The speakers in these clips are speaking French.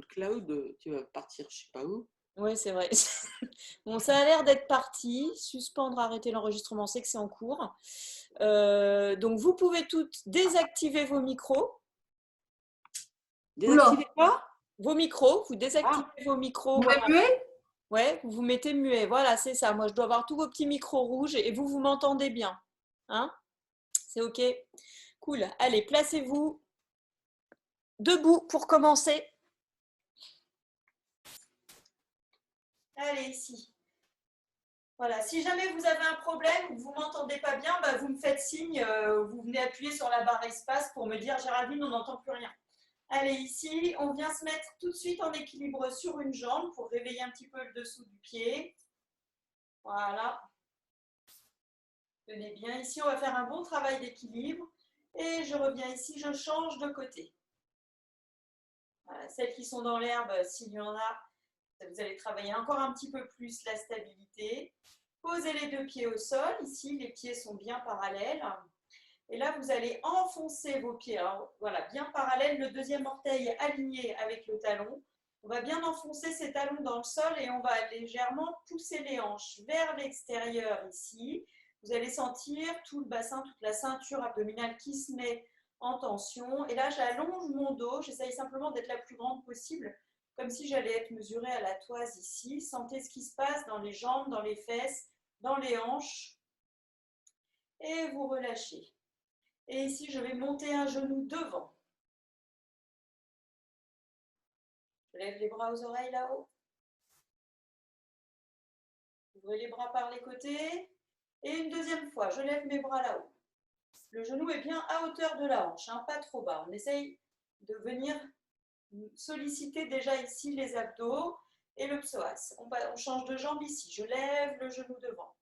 Cloud, tu vas partir je sais pas où. Oui, c'est vrai. Bon, ça a l'air d'être parti. Suspendre, arrêter l'enregistrement, c'est que c'est en cours. Donc, vous pouvez toutes désactiver vos micros. Désactiver quoi? Vos micros, vous Ah, désactivez vos micros. Vous Voilà. muet? Ouais, vous vous mettez muet. Voilà, c'est ça. Moi, je dois avoir tous vos petits micros rouges et vous, vous m'entendez bien. Hein? C'est OK? Cool. Allez, placez-vous debout pour commencer. Allez, ici. Voilà, si jamais vous avez un problème ou que vous ne m'entendez pas bien, bah, vous me faites signe, vous venez appuyer sur la barre espace pour me dire Géraldine, on n'entend plus rien. Allez, ici, on vient se mettre tout de suite en équilibre sur une jambe pour réveiller un petit peu le dessous du pied. Voilà. Tenez bien, ici, on va faire un bon travail d'équilibre. Et je reviens ici, je change de côté. Voilà, celles qui sont dans l'herbe, s'il y en a, vous allez travailler encore un petit peu plus la stabilité. Posez les deux pieds au sol. Ici, les pieds sont bien parallèles. Et là, vous allez enfoncer vos pieds. Alors, voilà, bien parallèle, le deuxième orteil aligné avec le talon. On va bien enfoncer ces talons dans le sol et on va légèrement pousser les hanches vers l'extérieur ici. Vous allez sentir tout le bassin, toute la ceinture abdominale qui se met en tension. Et là, j'allonge mon dos. J'essaye simplement d'être la plus grande possible, comme si j'allais être mesurée à la toise ici. Sentez ce qui se passe dans les jambes, dans les fesses, dans les hanches. Et vous relâchez. Et ici, je vais monter un genou devant. Je lève les bras aux oreilles là-haut. Ouvrez les bras par les côtés. Et une deuxième fois, je lève mes bras là-haut. Le genou est bien à hauteur de la hanche, hein, pas trop bas. On essaye de venir solliciter déjà ici les abdos et le psoas. On change de jambe ici. Je lève le genou devant.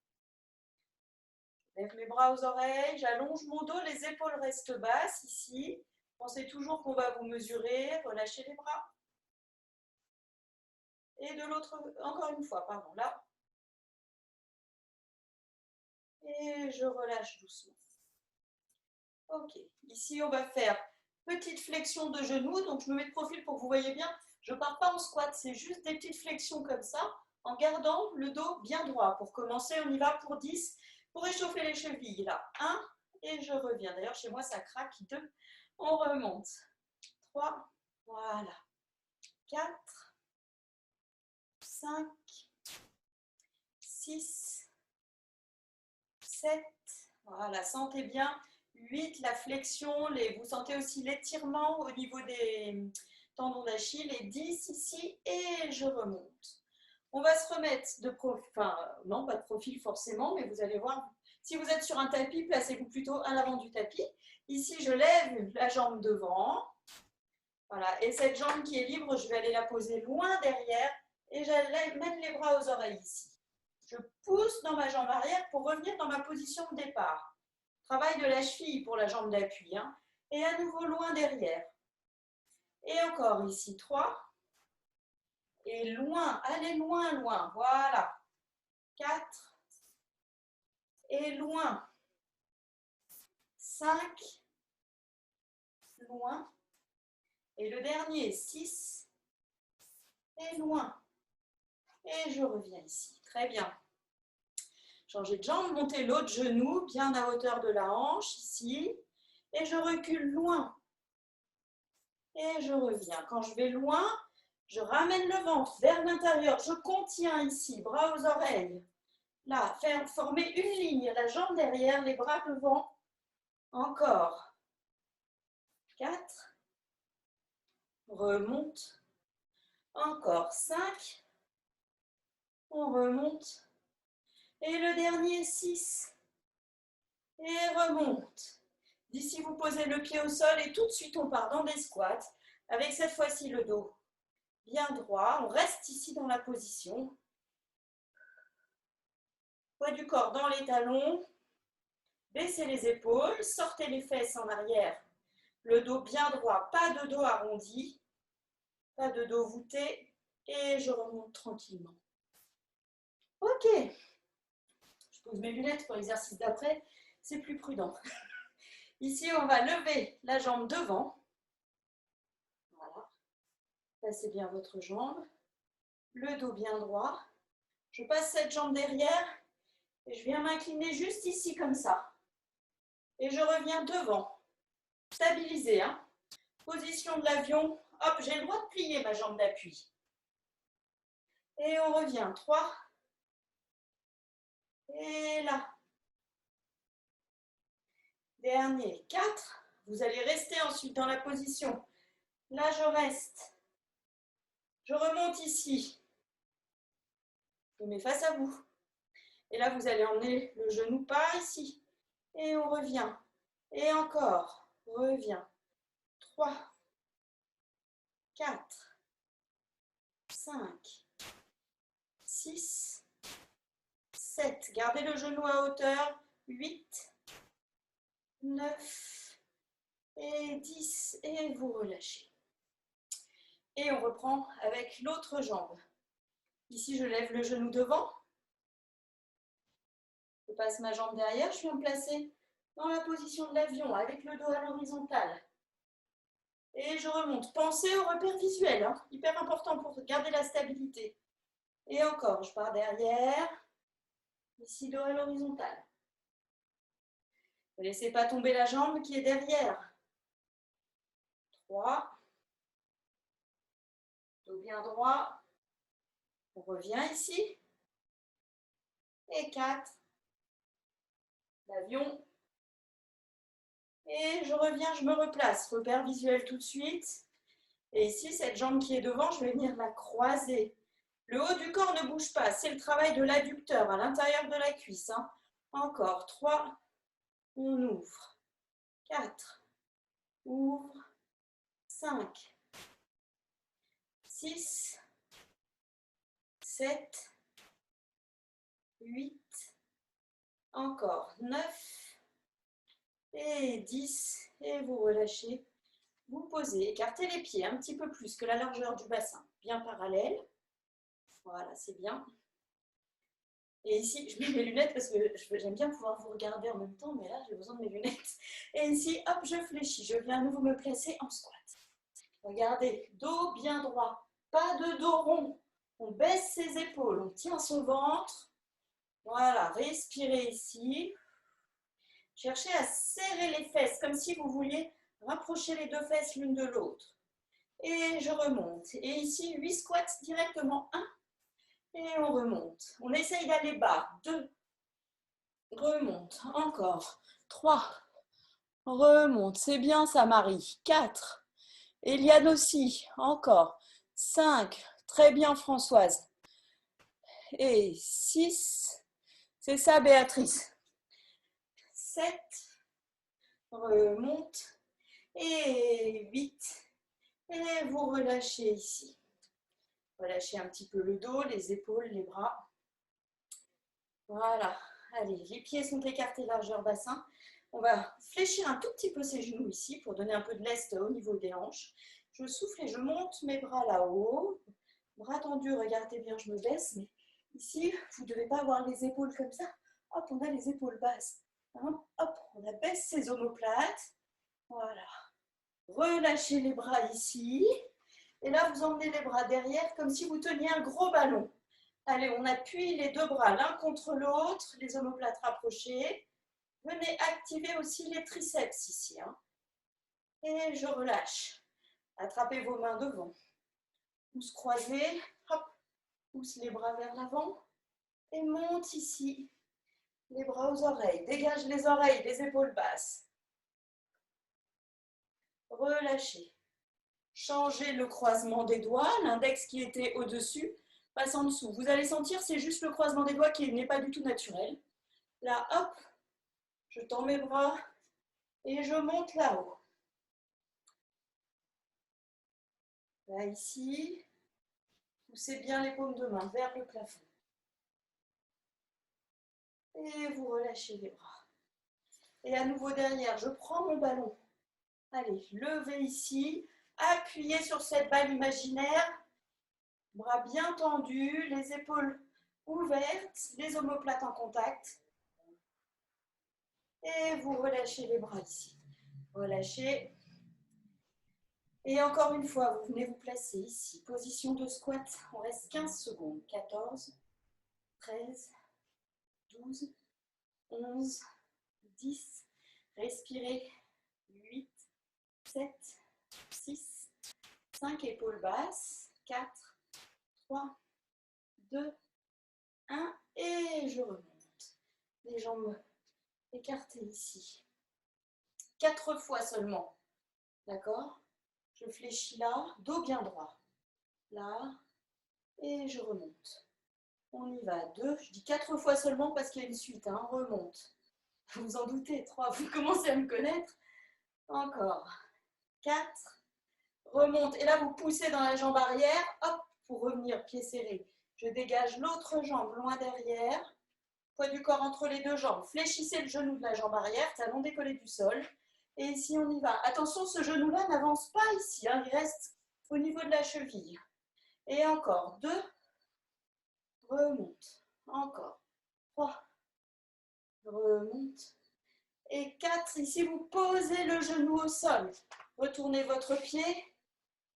Je lève mes bras aux oreilles, j'allonge mon dos, les épaules restent basses ici. Pensez toujours qu'on va vous mesurer, relâchez les bras. Et de l'autre, encore une fois, pardon, là. Et je relâche doucement. Ok, ici on va faire petite flexion de genoux, donc je me mets de profil pour que vous voyez bien. Je ne pars pas en squat, c'est juste des petites flexions comme ça, en gardant le dos bien droit. Pour commencer, on y va pour 10, pour échauffer les chevilles. Là, 1, et je reviens. D'ailleurs, chez moi, ça craque. 2, on remonte. 3, voilà. 4, 5, 6, 7, voilà, sentez bien. 8, la flexion, vous sentez aussi l'étirement au niveau des tendons d'Achille. Et 10 ici, et je remonte. On va se remettre de profil, enfin non, pas de profil forcément, mais vous allez voir, si vous êtes sur un tapis, placez-vous plutôt à l'avant du tapis. Ici, je lève la jambe devant. Voilà, et cette jambe qui est libre, je vais aller la poser loin derrière et j'amène les bras aux oreilles ici. Je pousse dans ma jambe arrière pour revenir dans ma position de départ. Travail de la cheville pour la jambe d'appui. Hein. Et à nouveau loin derrière. Et encore ici, 3. Et loin, allez loin, loin. Voilà. 4. Et loin. 5. Loin. Et le dernier, 6. Et loin. Et je reviens ici. Très bien. Changez de jambe, montez l'autre genou bien à hauteur de la hanche, ici. Et je recule loin. Et je reviens. Quand je vais loin, je ramène le ventre vers l'intérieur. Je contiens ici, bras aux oreilles. Là, former une ligne, la jambe derrière, les bras devant. Encore. 4. Remonte. Encore 5. On remonte. Et le dernier, 6. Et remonte. D'ici, vous posez le pied au sol et tout de suite, on part dans des squats. Avec cette fois-ci le dos bien droit. On reste ici dans la position. Poids du corps dans les talons. Baissez les épaules. Sortez les fesses en arrière. Le dos bien droit. Pas de dos arrondi. Pas de dos voûté. Et je remonte tranquillement. Ok. Je pose mes lunettes pour l'exercice d'après. C'est plus prudent. Ici, on va lever la jambe devant. Voilà. Placez bien votre jambe, le dos bien droit. Je passe cette jambe derrière et je viens m'incliner juste ici comme ça. Et je reviens devant. Stabilisé, hein. Position de l'avion. Hop, j'ai le droit de plier ma jambe d'appui. Et on revient. 3. Et là. Dernier. 4. Vous allez rester ensuite dans la position. Là, je reste. Je remonte ici. Je mets face à vous. Et là, vous allez emmener le genou par ici. Et on revient. Et encore. Revient. 3, 4, 5, 6, 7. Gardez le genou à hauteur. 8, 9 et 10. Et vous relâchez. Et on reprend avec l'autre jambe. Ici, je lève le genou devant. Je passe ma jambe derrière. Je viens me placer dans la position de l'avion avec le dos à l'horizontale. Et je remonte. Pensez au repère visuel, hein, hyper important pour garder la stabilité. Et encore, je pars derrière. Ici, dos à l'horizontale. Ne laissez pas tomber la jambe qui est derrière. 3. Dos bien droit. On revient ici. Et 4. L'avion. Et je reviens, je me replace. Repère visuel tout de suite. Et ici, cette jambe qui est devant, je vais venir la croiser. Le haut du corps ne bouge pas. C'est le travail de l'adducteur à l'intérieur de la cuisse. Hein. Encore. 3. On ouvre. 4. Ouvre. 5. 6. 7. 8. Encore. 9. Et 10. Et vous relâchez. Vous posez. Écartez les pieds un petit peu plus que la largeur du bassin. Bien parallèle. Voilà, c'est bien. Et ici, je mets mes lunettes parce que j'aime bien pouvoir vous regarder en même temps, mais là, j'ai besoin de mes lunettes. Et ici, hop, je fléchis. Je viens à nouveau me placer en squat. Regardez, dos bien droit. Pas de dos rond. On baisse ses épaules, on tient son ventre. Voilà, respirez ici. Cherchez à serrer les fesses, comme si vous vouliez rapprocher les deux fesses l'une de l'autre. Et je remonte. Et ici, 8 squats directement. 1. Et on remonte. On essaye d'aller bas. 2. Remonte. Encore. 3. Remonte. C'est bien ça, Marie. 4. Eliane aussi. Encore. 5. Très bien, Françoise. Et 6. C'est ça, Béatrice. 7. Remonte. Et 8. Et vous relâchez ici. Relâchez un petit peu le dos, les épaules, les bras. Voilà. Allez, les pieds sont écartés largeur bassin. On va fléchir un tout petit peu ses genoux ici pour donner un peu de lest au niveau des hanches. Je souffle et je monte mes bras là-haut. Bras tendus, regardez bien, je me baisse. Mais ici, vous ne devez pas avoir les épaules comme ça. Hop, on a les épaules basses. Hein, hop, on abaisse ses omoplates. Voilà. Relâchez les bras ici. Et là, vous emmenez les bras derrière comme si vous teniez un gros ballon. Allez, on appuie les deux bras l'un contre l'autre, les omoplates rapprochées. Venez activer aussi les triceps ici. Hein. Et je relâche. Attrapez vos mains devant. Pouce croisé. Hop. Pousse les bras vers l'avant. Et monte ici. Les bras aux oreilles. Dégage les oreilles, les épaules basses. Relâchez. Changez le croisement des doigts. L'index qui était au-dessus passe en dessous. Vous allez sentir, c'est juste le croisement des doigts qui n'est pas du tout naturel. Là, hop, je tends mes bras et je monte là-haut. Là, ici, poussez bien les paumes de main vers le plafond. Et vous relâchez les bras. Et à nouveau derrière, je prends mon ballon. Allez, levez ici, appuyez sur cette balle imaginaire. Bras bien tendus, les épaules ouvertes, les omoplates en contact. Et vous relâchez les bras ici. Relâchez. Et encore une fois, vous venez vous placer ici. Position de squat. On reste 15 secondes. 14, 13, 12, 11, 10. Respirez. 8, 7, 6, 5. Épaules basses. 4, 3, 2, 1. Et je remonte. Les jambes écartées ici. 4 fois seulement. D'accord? Je fléchis là, dos bien droit. Là, et je remonte. On y va. 2, je dis 4 fois seulement parce qu'il y a une suite. Hein. Remonte. Vous vous en doutez. 3, vous commencez à me connaître. Encore. 4, remonte. Et là, vous poussez dans la jambe arrière. Hop, pour revenir, pied serré. Je dégage l'autre jambe loin derrière. Poids du corps entre les deux jambes. Fléchissez le genou de la jambe arrière, talon décollé du sol. Et ici, on y va. Attention, ce genou-là n'avance pas ici. Hein. Il reste au niveau de la cheville. Et encore. 2. Remonte. Encore. 3. Remonte. Et 4. Ici, vous posez le genou au sol. Retournez votre pied.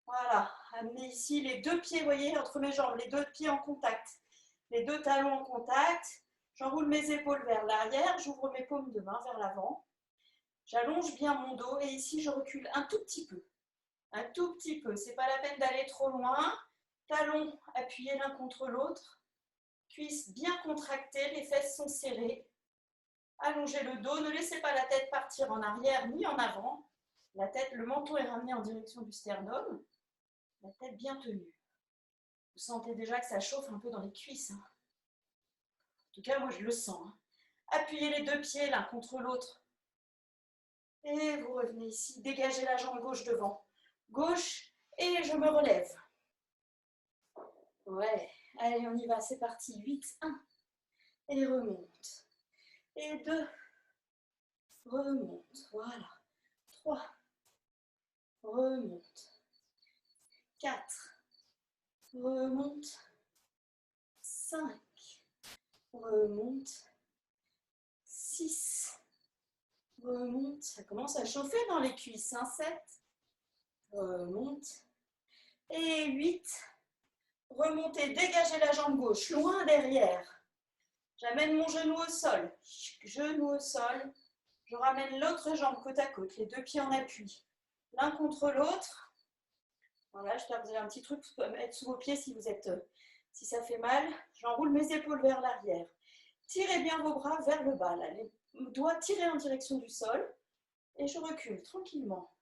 Voilà. Amenez ici les deux pieds, vous voyez, entre mes jambes. Les deux pieds en contact. Les deux talons en contact. J'enroule mes épaules vers l'arrière. J'ouvre mes paumes de main vers l'avant. J'allonge bien mon dos et ici je recule un tout petit peu. Un tout petit peu. Ce n'est pas la peine d'aller trop loin. Talons appuyés l'un contre l'autre. Cuisses bien contractées, les fesses sont serrées. Allongez le dos, ne laissez pas la tête partir en arrière ni en avant. La tête, le menton est ramené en direction du sternum. La tête bien tenue. Vous sentez déjà que ça chauffe un peu dans les cuisses. Hein. En tout cas, moi je le sens. Hein. Appuyez les deux pieds l'un contre l'autre. Et vous revenez ici, dégagez la jambe gauche devant. Gauche, et je me relève. Ouais, allez, on y va, c'est parti. 8, 1. Et remonte. Et 2. Remonte, voilà. 3. Remonte. 4. Remonte. 5. Remonte. 6. Remonte. Ça commence à chauffer dans les cuisses. 7. Remonte. Et 8. Remontez, dégagez la jambe gauche, loin derrière. J'amène mon genou au sol. Genou au sol. Je ramène l'autre jambe côte à côte, les deux pieds en appui. L'un contre l'autre. Voilà, j'espère que vous avez un petit truc pour mettre sous vos pieds si ça fait mal. J'enroule mes épaules vers l'arrière. Tirez bien vos bras vers le bas. Là. Les doigts tirés en direction du sol. Et je recule tranquillement.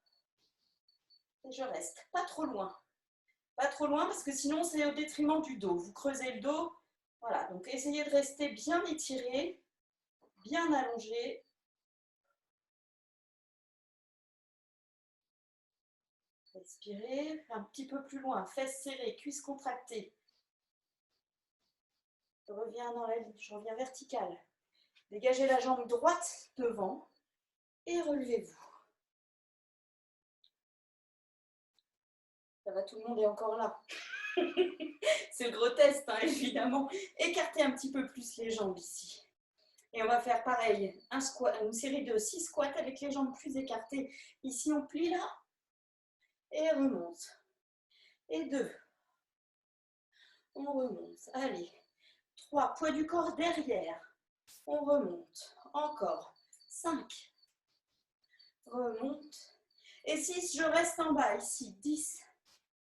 Et je reste. Pas trop loin. Pas trop loin parce que sinon c'est au détriment du dos. Vous creusez le dos. Voilà, donc essayez de rester bien étiré, bien allongé. Respirez, un petit peu plus loin, fesses serrées, cuisses contractées. Je reviens dans la ligne, je reviens verticale. Dégagez la jambe droite devant et relevez-vous. Ça va, tout le monde est encore là. C'est le gros test, hein, évidemment. Écartez un petit peu plus les jambes ici. Et on va faire pareil, une série de 6 squats avec les jambes plus écartées. Ici, on plie là et remonte. Et 2. On remonte. Allez. 3. Poids du corps derrière. On remonte. Encore. 5. Remonte. Et 6, je reste en bas ici. 10.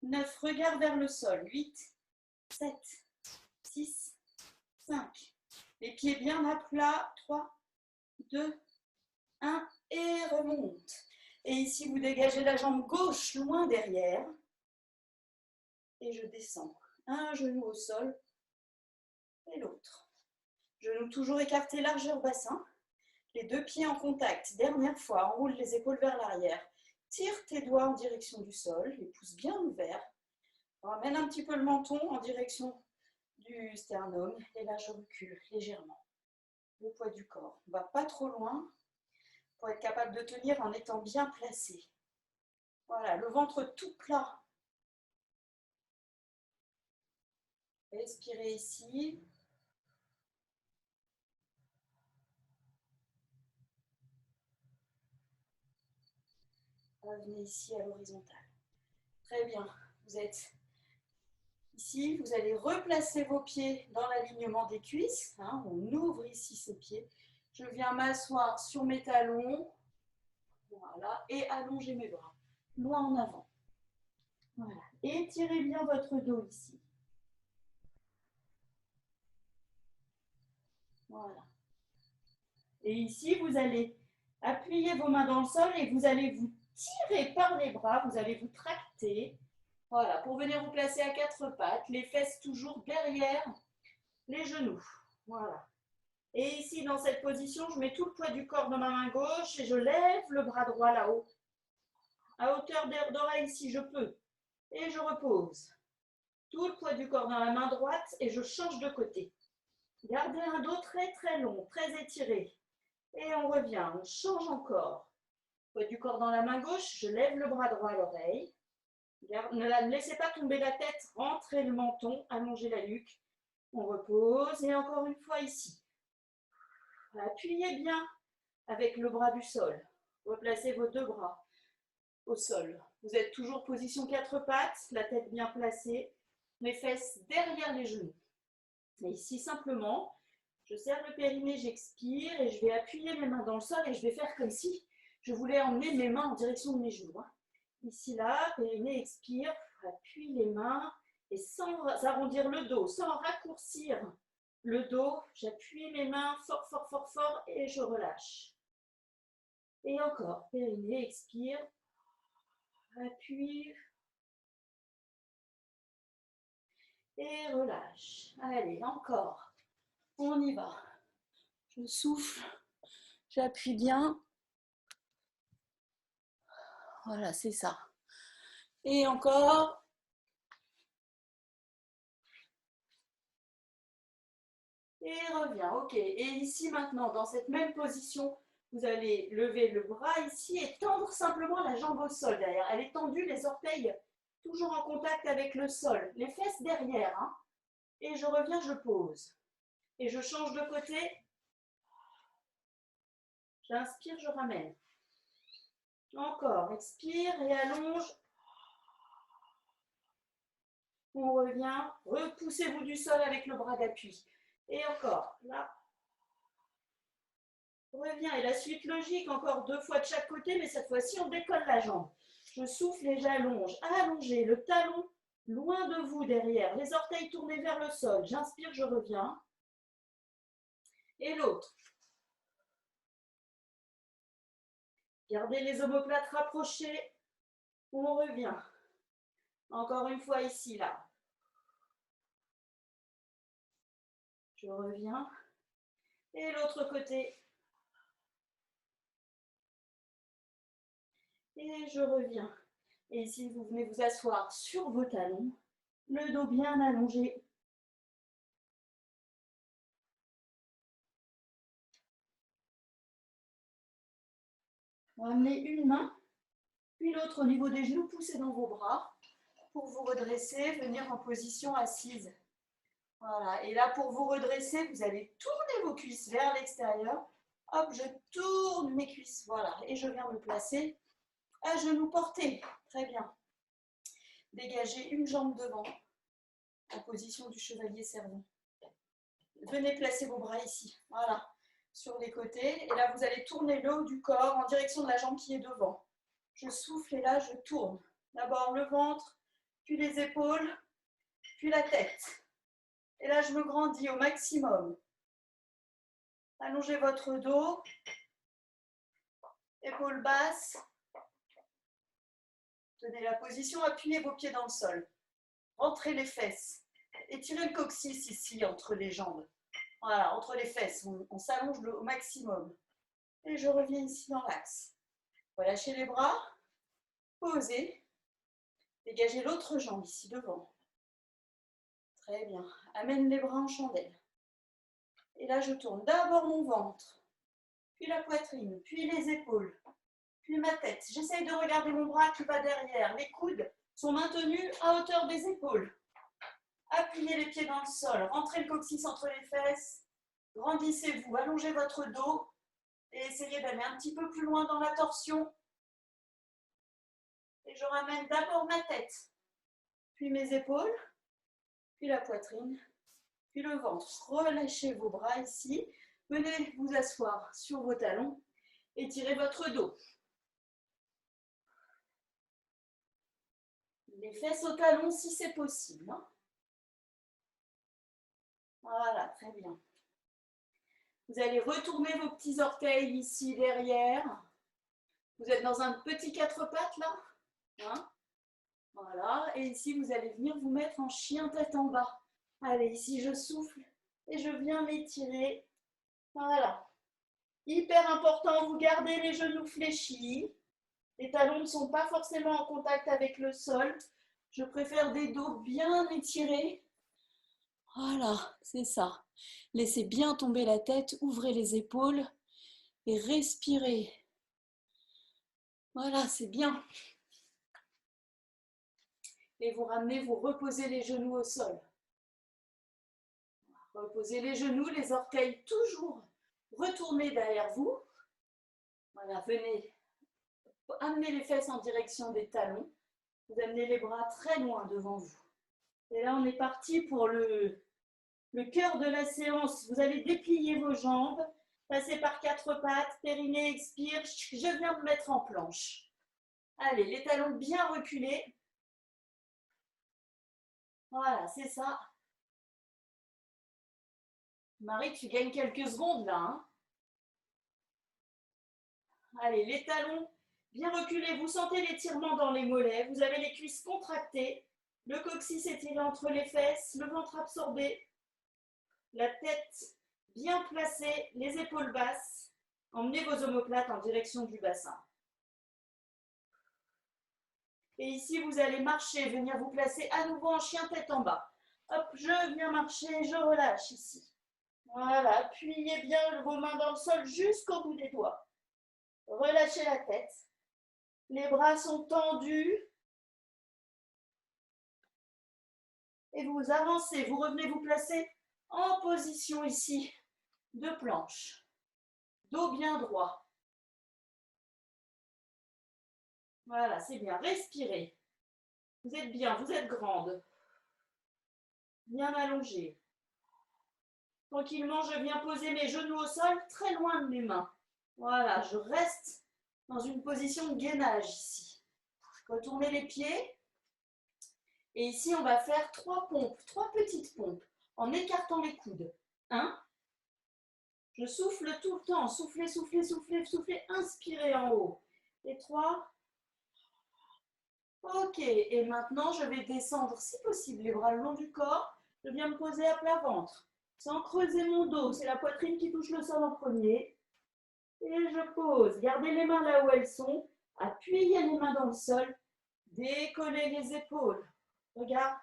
9. Regard vers le sol. 8. 7. 6. 5. Les pieds bien à plat. 3. 2. 1. Et remonte. Et ici, vous dégagez la jambe gauche loin derrière. Et je descends. Un genou au sol. Et l'autre. Genou toujours écarté, largeur bassin. Les deux pieds en contact. Dernière fois, enroule les épaules vers l'arrière. Tire tes doigts en direction du sol, les pouces bien ouverts. Ramène un petit peu le menton en direction du sternum. Et là, je recule légèrement. Le poids du corps. On ne va pas trop loin pour être capable de tenir en étant bien placé. Voilà, le ventre tout plat. Respirez ici. Revenez ici à l'horizontale. Très bien. Vous êtes ici. Vous allez replacer vos pieds dans l'alignement des cuisses. Hein. On ouvre ici ses pieds. Je viens m'asseoir sur mes talons. Voilà. Et allonger mes bras. Loin en avant. Voilà. Étirez bien votre dos ici. Voilà. Et ici, vous allez appuyer vos mains dans le sol et vous allez vous tirer par les bras. Vous allez vous tracter. Voilà, pour venir vous placer à quatre pattes, les fesses toujours derrière les genoux. Voilà. Et ici, dans cette position, je mets tout le poids du corps dans ma main gauche et je lève le bras droit là-haut. À hauteur d'oreille si je peux. Et je repose. Tout le poids du corps dans la main droite et je change de côté. Gardez un dos très très long, très étiré. Et on revient, on change encore. Poids du corps dans la main gauche, je lève le bras droit à l'oreille. Ne laissez pas tomber la tête, rentrez le menton, allongez la nuque. On repose et encore une fois ici. Appuyez bien avec le bras du sol. Replacez vos deux bras au sol. Vous êtes toujours position quatre pattes, la tête bien placée, les fesses derrière les genoux. Et ici simplement, je serre le périnée, j'expire et je vais appuyer mes mains dans le sol et je vais faire comme si je voulais emmener mes mains en direction de mes genoux. Ici, là, périnée, expire, appuie les mains et sans arrondir le dos, sans raccourcir le dos, j'appuie mes mains fort, fort, fort, fort et je relâche. Et encore, périnée, expire, appuie et relâche. Allez, encore, on y va. Je souffle, j'appuie bien. Voilà, c'est ça. Et encore. Et reviens, ok. Et ici maintenant, dans cette même position, vous allez lever le bras ici et tendre simplement la jambe au sol derrière. Elle est tendue, les orteils toujours en contact avec le sol. Les fesses derrière. Hein. Et je reviens, je pose. Et je change de côté. J'inspire, je ramène. Encore, expire et allonge. On revient. Repoussez-vous du sol avec le bras d'appui. Et encore, là. On revient. Et la suite logique, encore deux fois de chaque côté, mais cette fois-ci, on décolle la jambe. Je souffle et j'allonge. Allongez le talon loin de vous derrière. Les orteils tournés vers le sol. J'inspire, je reviens. Et l'autre. Gardez les omoplates rapprochés. On revient. Encore une fois ici, là. Je reviens. Et l'autre côté. Et je reviens. Et ici, vous venez vous asseoir sur vos talons, le dos bien allongé. Ramenez une main, puis l'autre au niveau des genoux, poussez dans vos bras pour vous redresser, venir en position assise. Voilà, et là pour vous redresser, vous allez tourner vos cuisses vers l'extérieur. Hop, je tourne mes cuisses, voilà, et je viens me placer à genoux portés. Très bien. Dégagez une jambe devant, en position du chevalier servant. Venez placer vos bras ici, voilà, sur les côtés. Et là, vous allez tourner le haut du corps en direction de la jambe qui est devant. Je souffle et là, je tourne. D'abord le ventre, puis les épaules, puis la tête. Et là, je me grandis au maximum. Allongez votre dos, épaules basses. Tenez la position, appuyez vos pieds dans le sol. Rentrez les fesses. Étirez le coccyx ici, entre les jambes. Voilà, entre les fesses, on s'allonge au maximum. Et je reviens ici dans l'axe. Relâchez les bras, posez. Dégagez l'autre jambe ici devant. Très bien. Amène les bras en chandelle. Et là, je tourne d'abord mon ventre, puis la poitrine, puis les épaules, puis ma tête. J'essaye de regarder mon bras qui va derrière. Les coudes sont maintenus à hauteur des épaules. Appuyez les pieds dans le sol. Rentrez le coccyx entre les fesses. Grandissez-vous. Allongez votre dos. Et essayez d'aller un petit peu plus loin dans la torsion. Et Et je ramène d'abord ma tête, puis mes épaules, puis la poitrine, puis le ventre. Relâchez vos bras ici. Venez vous asseoir sur vos talons. Étirez votre dos. Les fesses au talon si c'est possible. Voilà, très bien. Vous allez retourner vos petits orteils ici derrière. Vous êtes dans un petit quatre pattes là. Hein? Voilà, et ici vous allez venir vous mettre en chien tête en bas. Allez, ici je souffle et je viens m'étirer. Voilà. Hyper important, vous gardez les genoux fléchis. Les talons ne sont pas forcément en contact avec le sol. Je préfère des dos bien étirés. Voilà, c'est ça. Laissez bien tomber la tête, ouvrez les épaules et respirez. Voilà, c'est bien. Et vous ramenez, vous reposez les genoux au sol. Reposez les genoux, les orteils toujours retournés derrière vous. Voilà, venez amener les fesses en direction des talons. Vous amenez les bras très loin devant vous. Et là, on est parti pour le cœur de la séance. Vous allez déplier vos jambes, passer par quatre pattes, périnée, expire. Je viens me mettre en planche. Allez, les talons bien reculés. Voilà, c'est ça. Marie, tu gagnes quelques secondes là. Hein. Allez, les talons bien reculés. Vous sentez l'étirement dans les mollets. Vous avez les cuisses contractées. Le coccyx étiré entre les fesses. Le ventre absorbé. La tête bien placée. Les épaules basses. Emmenez vos omoplates en direction du bassin. Et ici, vous allez marcher, venir vous placer à nouveau en chien tête en bas. Hop, je viens marcher, je relâche ici. Voilà, appuyez bien vos mains dans le sol jusqu'au bout des doigts. Relâchez la tête. Les bras sont tendus. Et vous avancez, vous revenez vous placer en position ici de planche. Dos bien droit. Voilà, c'est bien. Respirez. Vous êtes bien, vous êtes grande. Bien allongée. Tranquillement, je viens poser mes genoux au sol, très loin de mes mains. Voilà, je reste dans une position de gainage ici. Retournez les pieds. Et ici, on va faire 3 pompes, 3 petites pompes, en écartant les coudes. 1. Je souffle tout le temps. Soufflez, soufflez, soufflez, soufflez. Inspirez en haut. Et 3. Ok, et maintenant, je vais descendre, si possible, les bras le long du corps. Je viens me poser à plat ventre. Sans creuser mon dos, c'est la poitrine qui touche le sol en premier. Et je pose. Gardez les mains là où elles sont. Appuyez les mains dans le sol. Décollez les épaules. Regarde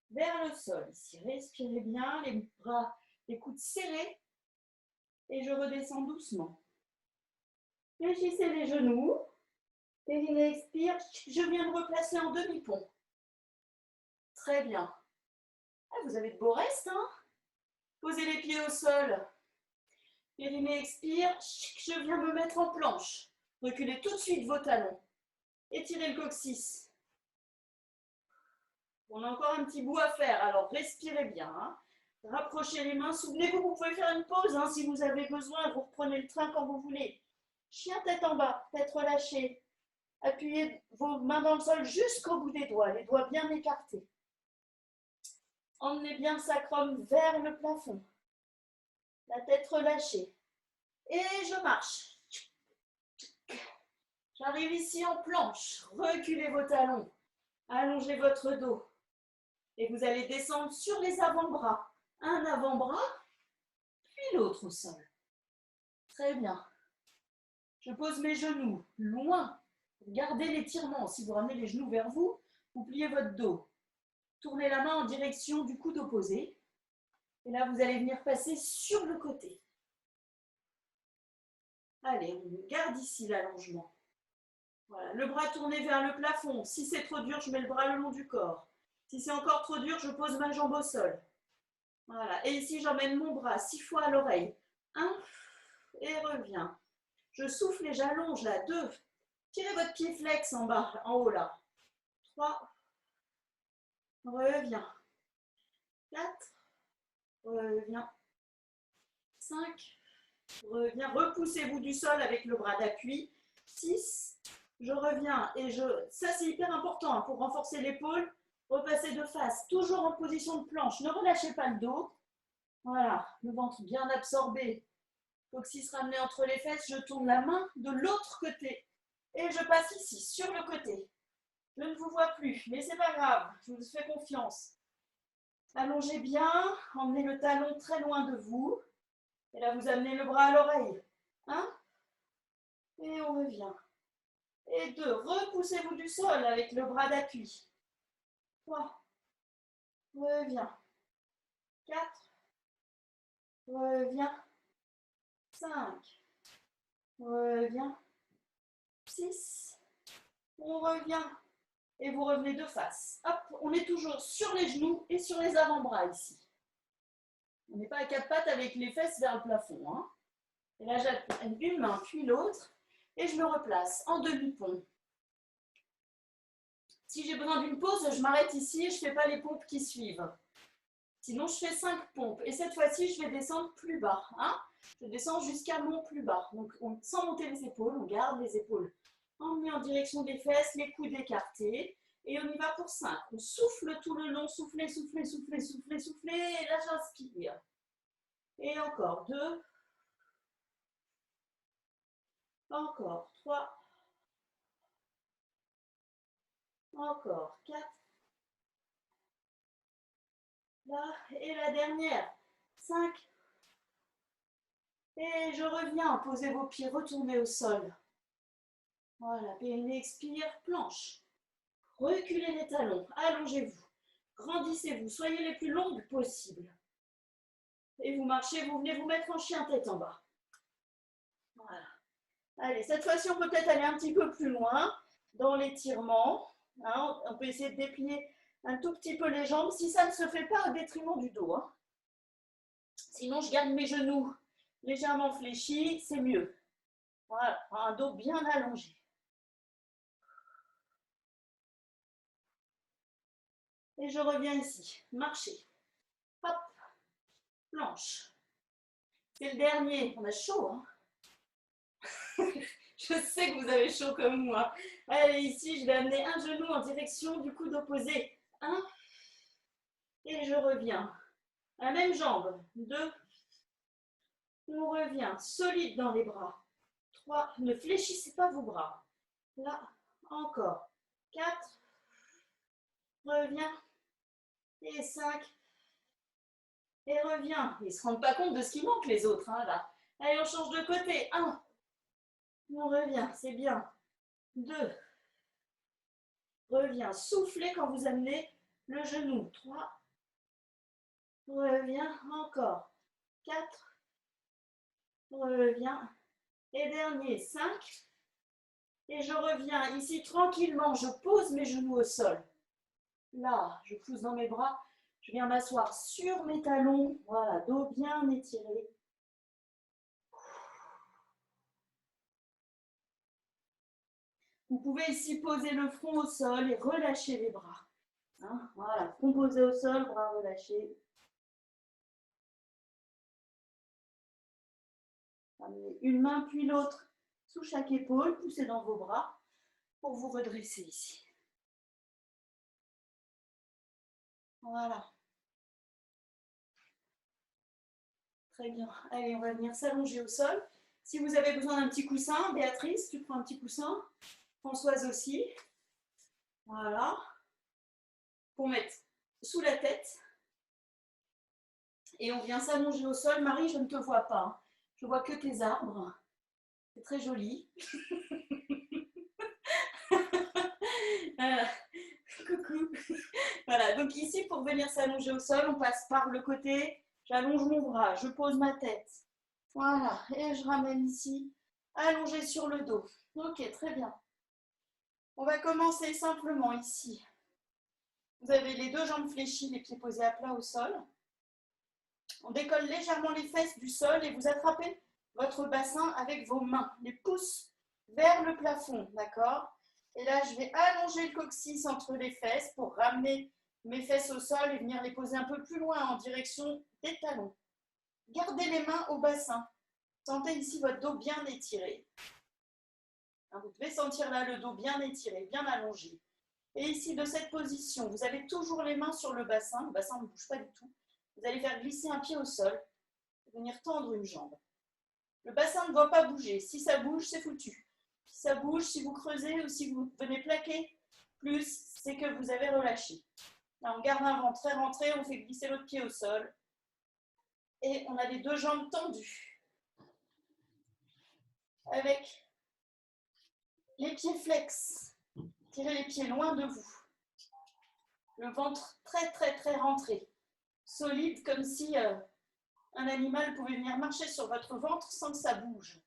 vers le sol. Ici, respirez bien. Les bras, les coudes serrés. Et je redescends doucement. Fléchissez les genoux. Périnée expire. Je viens de replacer en demi-pont. Très bien. Ah, vous avez de beaux restes, hein? Posez les pieds au sol. Périnée expire. Je viens me mettre en planche. Reculez tout de suite vos talons. Étirez le coccyx. On a encore un petit bout à faire, alors respirez bien. Hein. Rapprochez les mains. Souvenez-vous, vous pouvez faire une pause hein, si vous avez besoin. Vous reprenez le train quand vous voulez. Chien tête en bas, tête relâchée. Appuyez vos mains dans le sol jusqu'au bout des doigts, les doigts bien écartés. Emmenez bien le sacrum vers le plafond. La tête relâchée. Et je marche. J'arrive ici en planche. Reculez vos talons. Allongez votre dos. Et vous allez descendre sur les avant-bras. Un avant-bras, puis l'autre au sol. Très bien. Je pose mes genoux loin. Gardez l'étirement. Si vous ramenez les genoux vers vous, vous pliez votre dos. Tournez la main en direction du coude opposé. Et là, vous allez venir passer sur le côté. Allez, on garde ici l'allongement. Voilà, le bras tourné vers le plafond. Si c'est trop dur, je mets le bras le long du corps. Si c'est encore trop dur, je pose ma jambe au sol. Voilà, et ici, j'emmène mon bras 6 fois à l'oreille. 1, et reviens. Je souffle et j'allonge là. 2. Tirez votre pied flex en bas, en haut là. 3, reviens. 4, reviens. 5, reviens. Repoussez-vous du sol avec le bras d'appui. 6, je reviens et ça c'est hyper important hein, pour renforcer l'épaule. Repassez de face, toujours en position de planche. Ne relâchez pas le dos. Voilà, le ventre bien absorbé. Coccyx ramené entre les fesses. Je tourne la main de l'autre côté. Et je passe ici, sur le côté. Je ne vous vois plus, mais c'est pas grave. Je vous fais confiance. Allongez bien. Emmenez le talon très loin de vous. Et là, vous amenez le bras à l'oreille. 1. Et on revient. Et 2. Repoussez-vous du sol avec le bras d'appui. 3. Reviens. 4. Reviens. 5. Reviens. 6. On revient. Et vous revenez de face. Hop, on est toujours sur les genoux et sur les avant-bras ici. On n'est pas à quatre pattes avec les fesses vers le plafond. Hein. Et là, j'appuie une main puis l'autre et je me replace en demi-pont. Si j'ai besoin d'une pause, je m'arrête ici et je ne fais pas les pompes qui suivent. Sinon, je fais 5 pompes. Et cette fois-ci, je vais descendre plus bas. Hein. Je descends jusqu'à mon plus bas. Donc, sans monter les épaules, on garde les épaules emmenées en direction des fesses, les coudes écartés. Et on y va pour 5. On souffle tout le long. Soufflez, soufflez, soufflez, soufflez, soufflez. Et là, j'inspire. Et encore 2. Encore 3. Encore 4. Là, et la dernière. 5. Et je reviens. Posez vos pieds, retournez au sol. Voilà, et expire, planche. Reculez les talons, allongez-vous, grandissez-vous, soyez les plus longues possibles. Et vous marchez, vous venez vous mettre en chien tête en bas. Voilà. Allez, cette fois-ci, on peut peut-être aller un petit peu plus loin dans l'étirement. Hein, on peut essayer de déplier un tout petit peu les jambes, si ça ne se fait pas au détriment du dos. Hein. Sinon, je garde mes genoux légèrement fléchis, c'est mieux. Voilà, un dos bien allongé. Et je reviens ici, marcher. Hop, planche. C'est le dernier, on a chaud. Hein. Je sais que vous avez chaud comme moi. Allez, ici, je vais amener un genou en direction du coude opposé. 1. Et je reviens. La même jambe. 2. On revient. Solide dans les bras. 3. Ne fléchissez pas vos bras. Là, encore. 4. Reviens. Et 5. Et reviens. Ils ne se rendent pas compte de ce qui manque les autres. Hein, là. Allez, on change de côté. 1. On revient, c'est bien. 2. Reviens. Soufflez quand vous amenez le genou. 3. Reviens. Encore. 4. Reviens. Et dernier. 5. Et je reviens ici tranquillement. Je pose mes genoux au sol. Là, je pousse dans mes bras. Je viens m'asseoir sur mes talons. Voilà, dos bien étiré. Vous pouvez ici poser le front au sol et relâcher les bras. Hein, voilà, front posé au sol, bras relâchés. Amenez une main puis l'autre sous chaque épaule, poussez dans vos bras pour vous redresser ici. Voilà. Très bien. Allez, on va venir s'allonger au sol. Si vous avez besoin d'un petit coussin, Béatrice, tu prends un petit coussin. Françoise aussi. Voilà. Pour mettre sous la tête. Et on vient s'allonger au sol. Marie, je ne te vois pas. Je vois que tes arbres. C'est très joli. Voilà. Coucou. Voilà, donc ici, pour venir s'allonger au sol, on passe par le côté. J'allonge mon bras, je pose ma tête. Voilà, et je ramène ici, allongé sur le dos. Ok, très bien. On va commencer simplement ici. Vous avez les deux jambes fléchies, les pieds posés à plat au sol. On décolle légèrement les fesses du sol et vous attrapez votre bassin avec vos mains, les pouces vers le plafond, d'accord? Et là, je vais allonger le coccyx entre les fesses pour ramener mes fesses au sol et venir les poser un peu plus loin en direction des talons. Gardez les mains au bassin. Sentez ici votre dos bien étiré. Vous devez sentir là le dos bien étiré, bien allongé. Et ici, de cette position, vous avez toujours les mains sur le bassin ne bouge pas du tout. Vous allez faire glisser un pied au sol et venir tendre une jambe. Le bassin ne doit pas bouger. Si ça bouge, c'est foutu. Si ça bouge, si vous creusez ou si vous venez plaquer plus, c'est que vous avez relâché. Là, on garde un ventre très rentré, on fait glisser l'autre pied au sol. Et on a les deux jambes tendues. Avec les pieds flex. Tirez les pieds loin de vous. Le ventre très, très, très rentré. Solide, comme si un animal pouvait venir marcher sur votre ventre sans que ça bouge.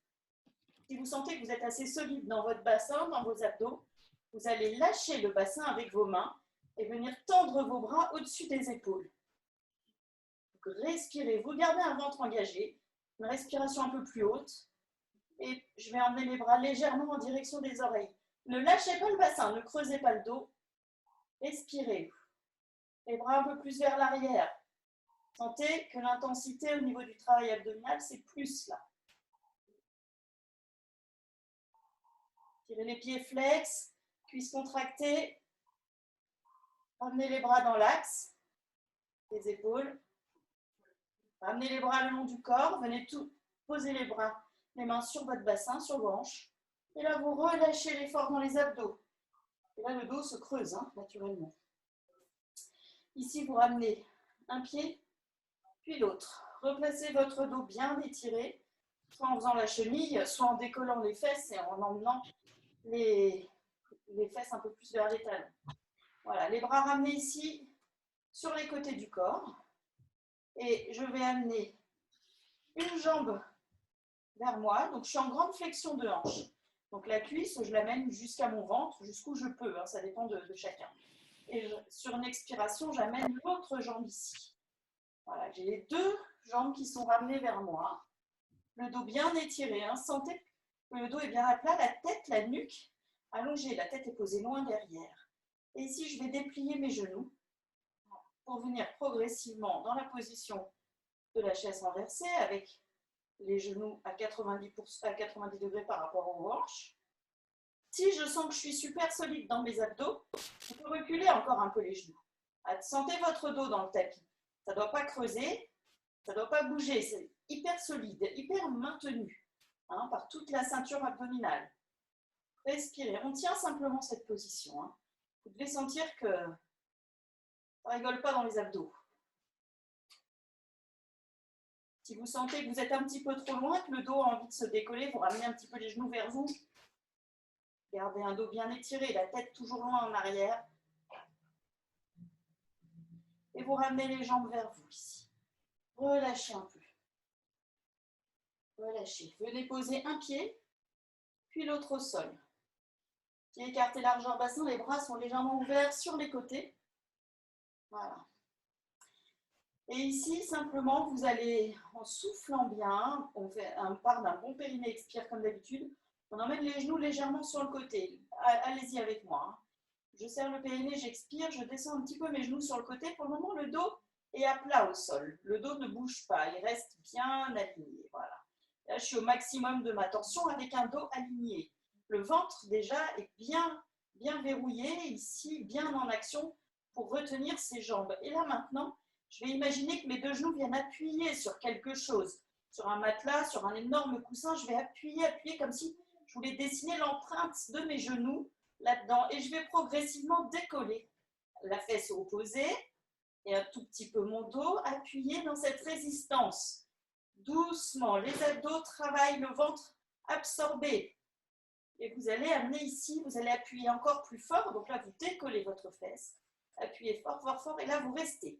Si vous sentez que vous êtes assez solide dans votre bassin, dans vos abdos, vous allez lâcher le bassin avec vos mains et venir tendre vos bras au-dessus des épaules. Donc, respirez, vous gardez un ventre engagé, une respiration un peu plus haute. Et je vais emmener les bras légèrement en direction des oreilles. Ne lâchez pas le bassin, ne creusez pas le dos. Respirez. Les bras un peu plus vers l'arrière. Sentez que l'intensité au niveau du travail abdominal, c'est plus là. Tirez les pieds flex, cuisses contractées. Ramenez les bras dans l'axe des épaules. Ramenez les bras le long du corps. Venez poser les bras, les mains sur votre bassin, sur vos hanches. Et là, vous relâchez l'effort dans les abdos. Et là, le dos se creuse, naturellement. Ici, vous ramenez un pied, puis l'autre. Replacez votre dos bien étiré, soit en faisant la chenille, soit en décollant les fesses et en emmenant les fesses un peu plus vers les talons. Voilà, les bras ramenés ici sur les côtés du corps. Et je vais amener une jambe vers moi. Donc, je suis en grande flexion de hanche. Donc, la cuisse, je l'amène jusqu'à mon ventre, jusqu'où je peux. Ça dépend de chacun. Et sur une expiration, j'amène l'autre jambe ici. Voilà, j'ai les deux jambes qui sont ramenées vers moi. Le dos bien étiré. Sentez que le dos est bien à plat, la tête, la nuque allongée. La tête est posée loin derrière. Et ici, je vais déplier mes genoux pour venir progressivement dans la position de la chaise renversée avec les genoux à 90 degrés par rapport aux hanches. Si je sens que je suis super solide dans mes abdos, je peux reculer encore un peu les genoux. Sentez votre dos dans le tapis. Ça ne doit pas creuser, ça ne doit pas bouger. C'est hyper solide, hyper maintenu par toute la ceinture abdominale. Respirez. On tient simplement cette position. Vous devez sentir que ça ne rigole pas dans les abdos. Si vous sentez que vous êtes un petit peu trop loin, que le dos a envie de se décoller, vous ramenez un petit peu les genoux vers vous. Gardez un dos bien étiré, la tête toujours loin en arrière. Et vous ramenez les jambes vers vous ici. Relâchez un peu. Relâchez. Venez poser un pied, puis l'autre au sol. Pied écarté largeur bassin, les bras sont légèrement ouverts sur les côtés. Voilà. Et ici, simplement, vous allez, en soufflant bien, on part d'un bon périnée, expire comme d'habitude. On emmène les genoux légèrement sur le côté. Allez-y avec moi. Je serre le périnée, j'expire, je descends un petit peu mes genoux sur le côté. Pour le moment, le dos est à plat au sol. Le dos ne bouge pas, il reste bien aligné. Voilà. Là, je suis au maximum de ma tension avec un dos aligné. Le ventre, déjà, est bien verrouillé, ici, bien en action pour retenir ses jambes. Et là, maintenant, je vais imaginer que mes deux genoux viennent appuyer sur quelque chose. Sur un matelas, sur un énorme coussin, je vais appuyer comme si je voulais dessiner l'empreinte de mes genoux là-dedans. Et je vais progressivement décoller la fesse opposée et un tout petit peu mon dos, appuyer dans cette résistance. Doucement, les abdos travaillent, le ventre absorbé. Et vous allez amener ici, vous allez appuyer encore plus fort. Donc là, vous décollez votre fesse. Appuyez fort, fort, fort. Et là, vous restez.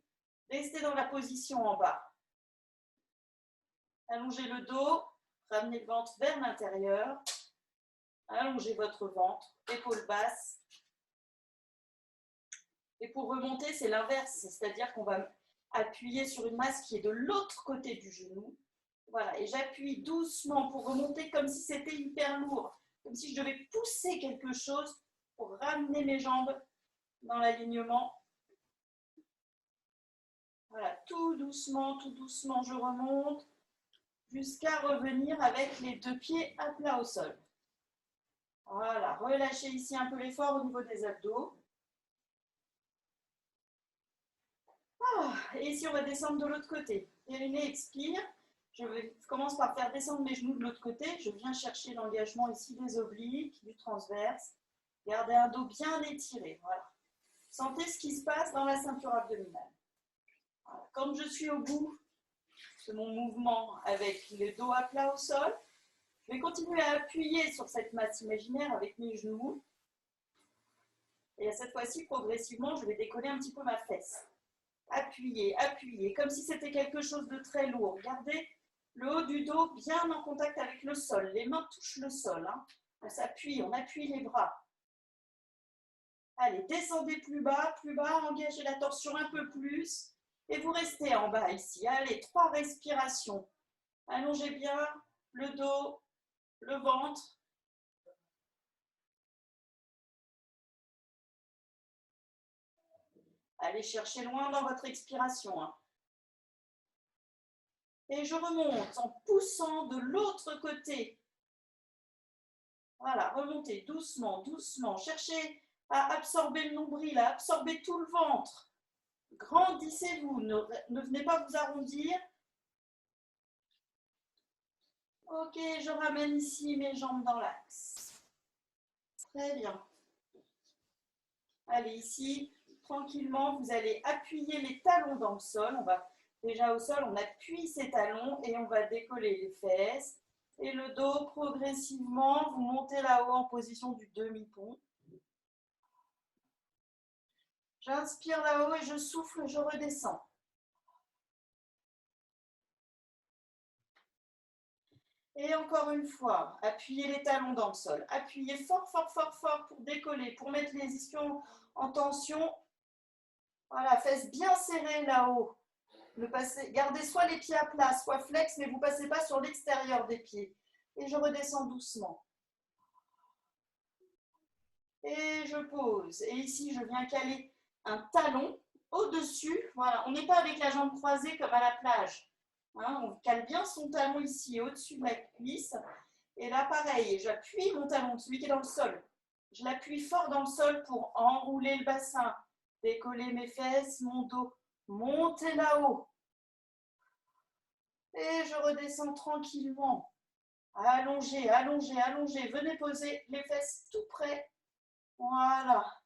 Restez dans la position en bas. Allongez le dos. Ramenez le ventre vers l'intérieur. Allongez votre ventre. Épaules basses. Et pour remonter, c'est l'inverse. C'est-à-dire qu'on va appuyer sur une masse qui est de l'autre côté du genou. Voilà. Et j'appuie doucement pour remonter comme si c'était hyper lourd. Comme si je devais pousser quelque chose pour ramener mes jambes dans l'alignement. Voilà, tout doucement, je remonte jusqu'à revenir avec les deux pieds à plat au sol. Voilà, relâchez ici un peu l'effort au niveau des abdos. Et ici, on va descendre de l'autre côté. Périnée expire. Je commence par faire descendre mes genoux de l'autre côté. Je viens chercher l'engagement ici des obliques, du transverse. Gardez un dos bien étiré. Voilà. Sentez ce qui se passe dans la ceinture abdominale. Voilà. Quand je suis au bout de mon mouvement avec le dos à plat au sol, je vais continuer à appuyer sur cette masse imaginaire avec mes genoux. Et cette fois-ci, progressivement, je vais décoller un petit peu ma fesse. Appuyez, appuyez, comme si c'était quelque chose de très lourd. Gardez le haut du dos bien en contact avec le sol. Les mains touchent le sol. Hein. On s'appuie, on appuie les bras. Allez, descendez plus bas, engagez la torsion un peu plus. Et vous restez en bas ici. Allez, 3 respirations. Allongez bien le dos, le ventre. Allez chercher loin dans votre expiration. Hein. Et je remonte en poussant de l'autre côté. Voilà, remontez doucement, doucement. Cherchez à absorber le nombril, à absorber tout le ventre. Grandissez-vous, ne venez pas vous arrondir. Ok, je ramène ici mes jambes dans l'axe. Très bien. Allez, ici, tranquillement, vous allez appuyer les talons dans le sol. On va déjà au sol, on appuie ses talons et on va décoller les fesses. Et le dos, progressivement, vous montez là-haut en position du demi-pont. J'inspire là-haut et je souffle, je redescends. Et encore une fois, appuyez les talons dans le sol. Appuyez fort, fort, fort, fort pour décoller, pour mettre les ischions en tension. Voilà, fesses bien serrées là-haut. Gardez soit les pieds à plat, soit flex, mais vous ne passez pas sur l'extérieur des pieds. Et je redescends doucement. Et je pose. Et ici, je viens caler un talon au-dessus. Voilà, on n'est pas avec la jambe croisée comme à la plage. Hein, on cale bien son talon ici, au-dessus de la cuisse. Et là, pareil, j'appuie mon talon, celui qui est dans le sol. Je l'appuie fort dans le sol pour enrouler le bassin, décoller mes fesses, mon dos, monter là-haut. Et je redescends tranquillement. Allongez, allongez, allongez. Venez poser les fesses tout près. Voilà.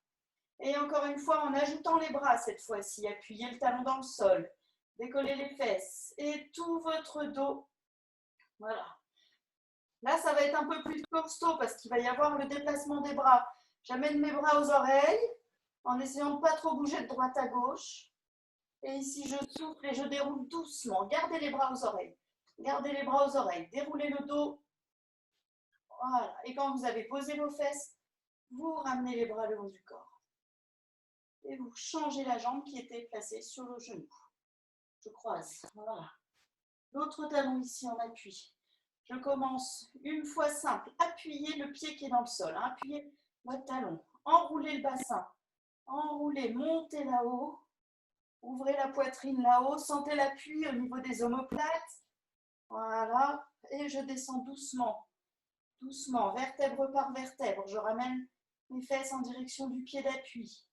Et encore une fois, en ajoutant les bras cette fois-ci. Appuyez le talon dans le sol. Décollez les fesses. Et tout votre dos. Voilà. Là, ça va être un peu plus costaud parce qu'il va y avoir le déplacement des bras. J'amène mes bras aux oreilles en essayant de ne pas trop bouger de droite à gauche. Et ici, je souffle et je déroule doucement. Gardez les bras aux oreilles. Gardez les bras aux oreilles. Déroulez le dos. Voilà. Et quand vous avez posé vos fesses, vous ramenez les bras le long du corps. Et vous changez la jambe qui était placée sur le genou. Je croise. Voilà. L'autre talon ici en appui. Je commence une fois simple. Appuyez le pied qui est dans le sol. Hein. Appuyez votre talon. Enroulez le bassin. Enroulez, montez là-haut. Ouvrez la poitrine là-haut. Sentez l'appui au niveau des omoplates. Voilà. Et je descends doucement. Doucement, vertèbre par vertèbre. Je ramène mes fesses en direction du pied d'appui.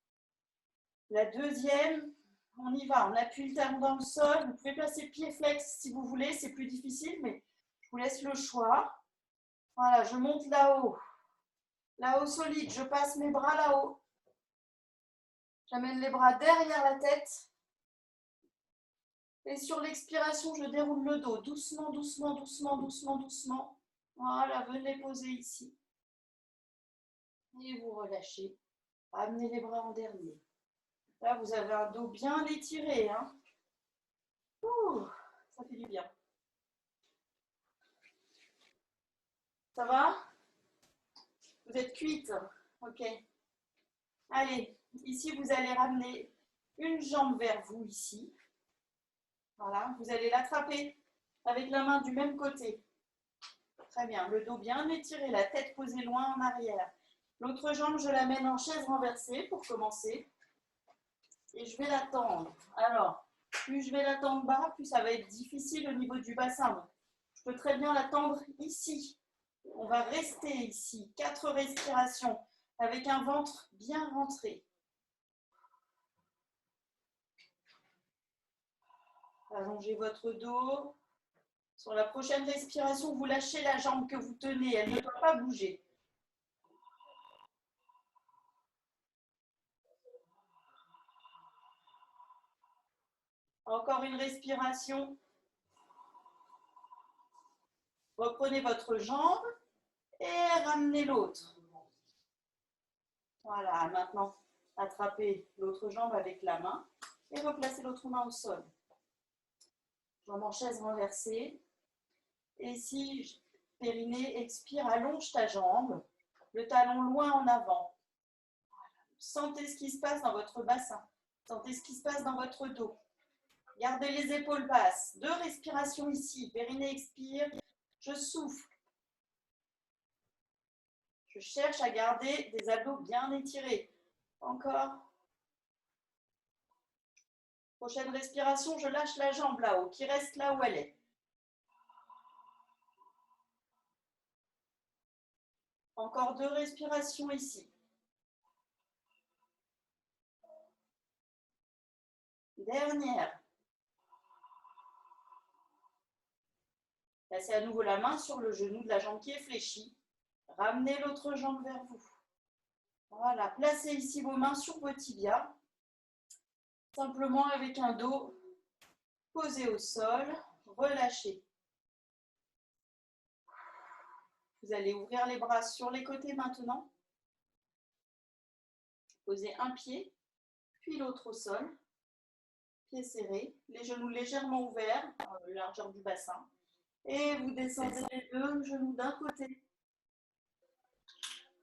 La deuxième, on y va. On appuie le talon dans le sol. Vous pouvez placer pied flex si vous voulez. C'est plus difficile, mais je vous laisse le choix. Voilà, je monte là-haut. Là-haut solide, je passe mes bras là-haut. J'amène les bras derrière la tête. Et sur l'expiration, je déroule le dos. Doucement, doucement, doucement, doucement, doucement. Voilà, venez poser ici. Et vous relâchez. Amenez les bras en dernier. Là, vous avez un dos bien étiré. Hein. Ouh, ça fait du bien. Ça va? Vous êtes cuite? Ok. Allez, ici, vous allez ramener une jambe vers vous ici. Voilà, vous allez l'attraper avec la main du même côté. Très bien, le dos bien étiré, la tête posée loin en arrière. L'autre jambe, je la mène en chaise renversée pour commencer. Et je vais la tendre. Alors, plus je vais la tendre bas, plus ça va être difficile au niveau du bassin. Je peux très bien la tendre ici. On va rester ici. 4 respirations avec un ventre bien rentré. Allongez votre dos. Sur la prochaine respiration, vous lâchez la jambe que vous tenez. Elle ne doit pas bouger. Encore une respiration. Reprenez votre jambe et ramenez l'autre. Voilà, maintenant, attrapez l'autre jambe avec la main et replacez l'autre main au sol. Jambe en chaise renversée. Et si périnée, expire, allonge ta jambe, le talon loin en avant. Sentez ce qui se passe dans votre bassin. Sentez ce qui se passe dans votre dos. Gardez les épaules basses. 2 respirations ici. Périnée expire. Je souffle. Je cherche à garder des abdos bien étirés. Encore. Prochaine respiration, je lâche la jambe là-haut, qui reste là où elle est. Encore 2 respirations ici. Dernière. Placez à nouveau la main sur le genou de la jambe qui est fléchie. Ramenez l'autre jambe vers vous. Voilà, placez ici vos mains sur vos tibias. Simplement avec un dos posé au sol, relâchez. Vous allez ouvrir les bras sur les côtés maintenant. Posez un pied, puis l'autre au sol. Pieds serrés, les genoux légèrement ouverts, largeur du bassin. Et vous descendez les 2 genoux d'un côté.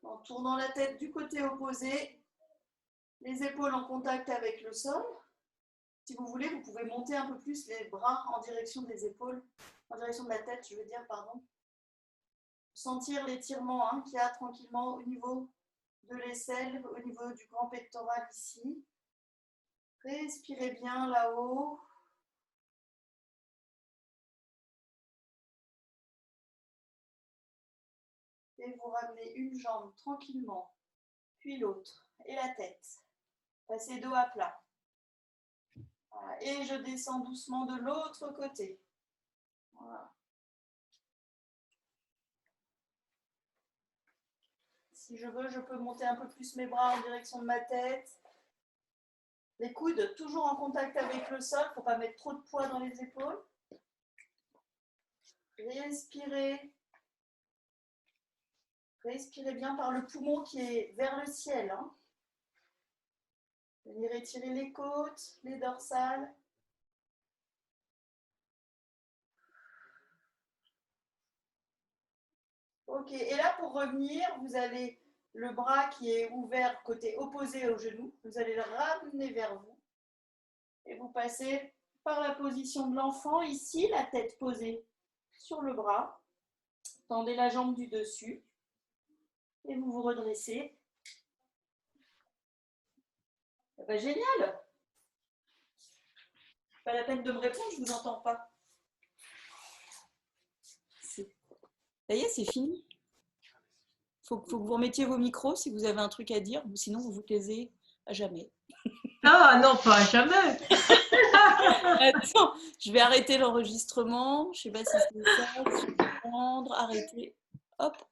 En tournant la tête du côté opposé, les épaules en contact avec le sol. Si vous voulez, vous pouvez monter un peu plus les bras en direction des épaules, en direction de la tête, je veux dire, pardon. Sentir l'étirement qu'il y a tranquillement au niveau de l'aisselle, au niveau du grand pectoral ici. Respirez bien là-haut. Et vous ramenez une jambe tranquillement, puis l'autre, et la tête. Passez dos à plat. Voilà. Et je descends doucement de l'autre côté. Voilà. Si je veux, je peux monter un peu plus mes bras en direction de ma tête. Les coudes toujours en contact avec le sol, il ne faut pas mettre trop de poids dans les épaules. Respirez. Respirez bien par le poumon qui est vers le ciel. Venez étirer les côtes, les dorsales. Ok, et là pour revenir, vous avez le bras qui est ouvert côté opposé au genou. Vous allez le ramener vers vous. Et vous passez par la position de l'enfant, ici, la tête posée sur le bras. Tendez la jambe du dessus. Et vous vous redressez. Ben, génial! Pas la peine de me répondre, je ne vous entends pas. Ça y est, c'est fini. Faut que vous remettiez vos micros si vous avez un truc à dire, ou sinon vous vous taisez à jamais. Ah non, pas à jamais. Attends, je vais arrêter l'enregistrement. Je ne sais pas si c'est ça. Je vais prendre, arrêter. Hop.